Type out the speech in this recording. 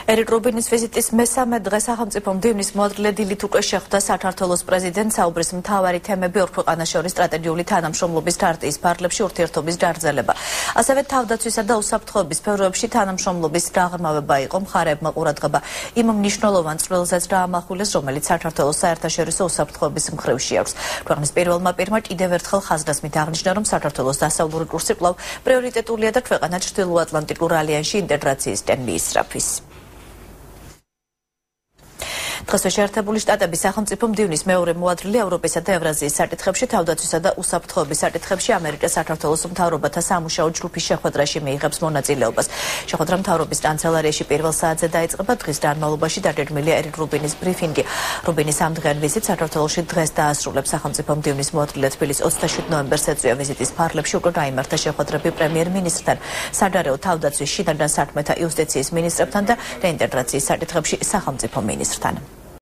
ერიკ რუბინის ვიზიტის მესამე დღე სახელმწიფო მდივნის მოადრე დილით უკვე შეხვდა საქართველოს პრეზიდენტს. საუბრის მთავარი თემები ორ ქვეყანას შორის სტრატეგიული თანამშრომლობის ქარტიის ფარგლებში ურთიერთობის გაგრძელება. ასევე თავდაცვისა და უსაფრთხოების სფეროებში თანამშრომლობის დაღრმავება იყო. მხარეებმა ყურადღება იმ მნიშვნელოვან წვლილზეც დაამახვილეს, რომელიც საქართველოს საერთაშორისო უსაფრთხოების მხრივში აქვს. ქვეყნის პირველმა პირმა კიდევ ერთხელ ხაზგასმით აღნიშნა, რომ საქართველოს დასავლური კურსი კვლავ პრიორიტეტულია და ქვეყანა ჩრდილოატლანტიკურ ალიანსში ინტეგრაციისკენ მიისწრაფის. დღეს შეერთებული შტატების სახელმწიფო მდივნის მეორე მოადრილი ევროპისა და ევრაზიის საკითხებში, თავდაცვისა და უსაფრთხოების საკითხებში ამერიკის საქართველოს მთავრობათა სამუშაო ჯგუფის შეხვედრაში მიიღებს მონაწილეობას. შეხვედრა მთავრობის კანცელარიაში პირველ საათზე დაიწყება. დღის განმავლობაში დაგეგმილია ერიკ რუბინის ბრიფინგი. რუბინის ამდღიან ვიზიტს საქართველოში დღეს დაასრულებს. სახელმწიფო მდივნის მოადრილე თბილისის 27 ნოემბერს ეწვია ვიზიტის ფარგლებში უკვე გაიმართა შეხვედრები პრემიერ-მინისტრთან, სადარაო თავდაცვის, შინაგან საქმეთა იუსტიციის მინისტრებთან და რეინტეგრაციის საკითხებში სახელმწიფო მინისტრთან.